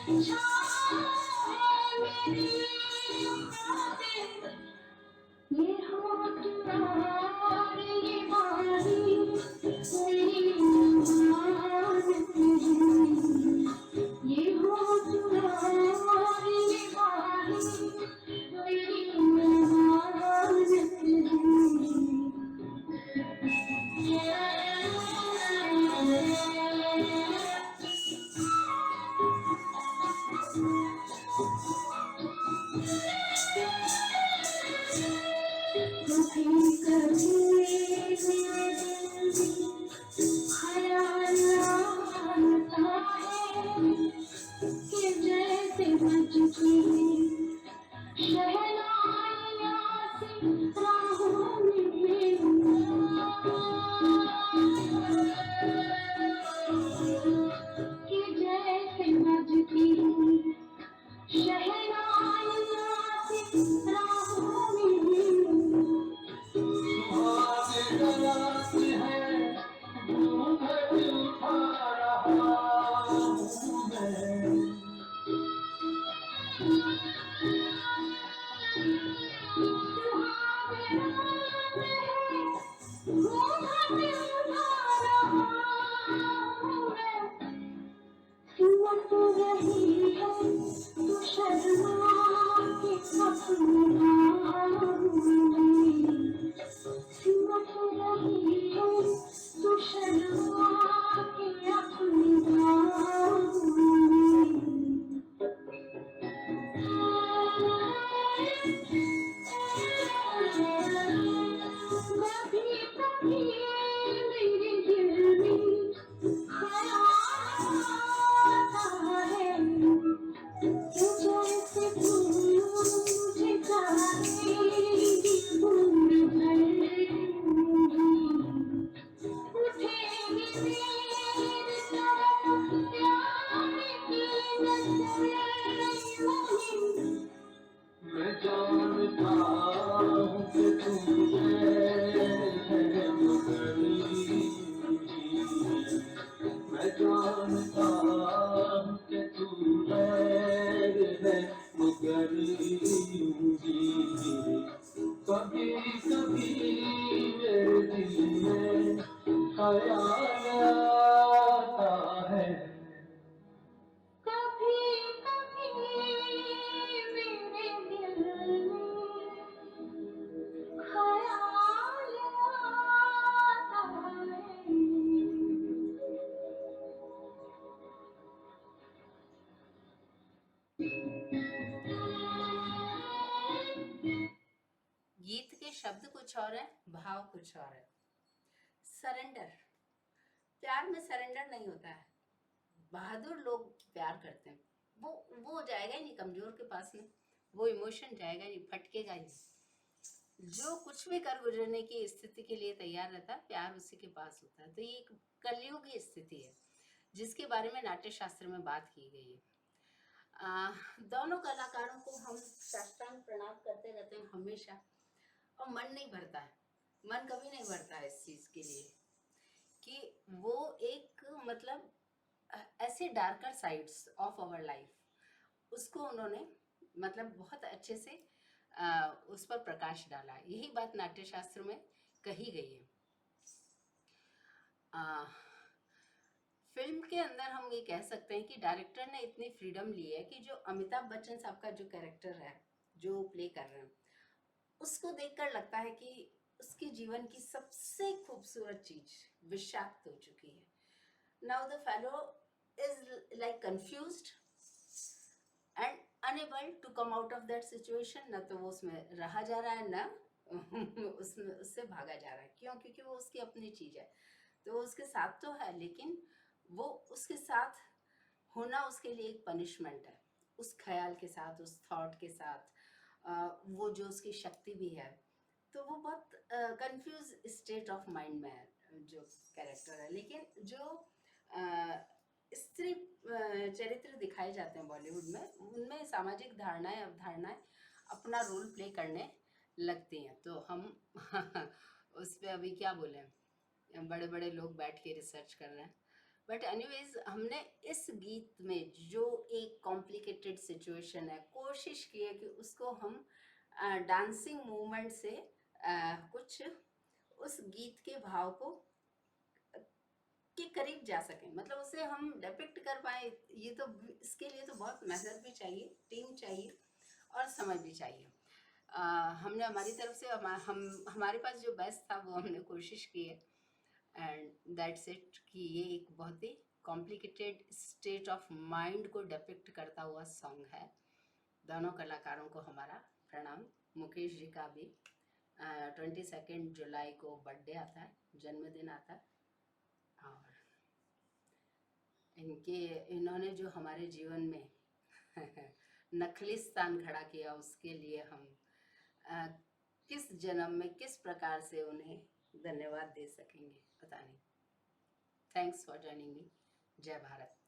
ये होठ और ये बारी मेरी अमानत है। ये होठ और ये बारी मेरी अमानत है। कभी कभी मेरे दिल में ख्याल आता है कि जैसे बजती शहनाइयाँ सी राहों में कि जैसे बजती शहनाइयाँ सी राहों में सिमट रही है तू शर्मा के अपने सिमट रही है तू शर्मा के अपने कभी कभी मेरे दिल में ख्याल आता है कि जैसे तू मुझे चाहेगी उम्र भर उठेगी मेरी तरफ प्यार की नजर यूं मैं जानता हूँ कि तुम है मगर मैं जानता हूँ कि तुम है मगर कभी कभी मेरे दिल में ख्याल आता है कभी कभी मेरे दिल में ख्याल आता है। गीत के शब्द कुछ और है, भाव कुछ और है। सरेंडर, प्यार में सरेंडर नहीं होता है। बहादुर लोग प्यार करते हैं, वो जाएगा ही नहीं कमजोर के पास में, वो इमोशन जाएगा नहीं, फटकेगा ही नहीं। जो कुछ भी कर गुजरने की स्थिति के लिए तैयार रहता है, प्यार उसी के पास होता है। तो ये एक कलयुग की स्थिति है जिसके बारे में नाट्य शास्त्र में बात की गई है। दोनों कलाकारों को हम साष्टांग प्रणाम करते रहते हैं हमेशा, और मन नहीं भरता है, मन कभी नहीं भरता है इस चीज के लिए कि वो एक मतलब ऐसे darker sides of our life उसको उन्होंने मतलब बहुत अच्छे से उस पर प्रकाश डाला। यही बात नाट्य शास्त्र में कही गई है। फिल्म के अंदर हम ये कह सकते हैं कि डायरेक्टर ने इतनी फ्रीडम ली है कि जो अमिताभ बच्चन साहब का जो कैरेक्टर है, जो प्ले कर रहे हैं, उसको देखकर लगता है कि उसके जीवन की सबसे खूबसूरत चीज विषाक्त हो चुकी है। Now the fellow is like confused and unable to come out of that situation. न तो वो उसमें रहा जा रहा है, न उसमें उससे भागा जा रहा है। क्यों? क्योंकि वो उसकी अपनी चीज है, तो वो उसके साथ तो है, लेकिन वो उसके साथ होना उसके लिए एक पनिशमेंट है, उस ख्याल के साथ, उस थॉट के साथ, वो जो उसकी शक्ति भी है। तो वो बहुत कंफ्यूज स्टेट ऑफ माइंड में है जो कैरेक्टर है। लेकिन जो स्त्री चरित्र दिखाए जाते हैं बॉलीवुड में, उनमें सामाजिक धारणाएं अवधारणाएं अपना रोल प्ले करने लगती हैं। तो हम उस पर अभी क्या बोले, बड़े बड़े लोग बैठ के रिसर्च कर रहे हैं। बट एनीवेज, हमने इस गीत में जो एक कॉम्प्लिकेटेड सिचुएशन है, कोशिश की है कि उसको हम डांसिंग मूवमेंट से कुछ उस गीत के भाव को के करीब जा सकें, मतलब उसे हम डिपिक्ट कर पाए। ये तो इसके लिए तो बहुत मेहनत भी चाहिए, टीम चाहिए और समय भी चाहिए। हमने हमारी तरफ से हम हमारे पास जो बेस्ट था वो हमने कोशिश की है, एंड दैट्स इट कि ये एक बहुत ही कॉम्प्लिकेटेड स्टेट ऑफ माइंड को डिपिक्ट करता हुआ सॉन्ग है। दोनों कलाकारों को हमारा प्रणाम। मुकेश जी का भी 22 जुलाई को बर्थडे आता है, जन्मदिन आता है, और इन्होंने जो हमारे जीवन में नखली स्थान खड़ा किया, उसके लिए हम अ, किस जन्म में किस प्रकार से उन्हें धन्यवाद दे सकेंगे, पता नहीं। Thanks for joining me. जय भारत।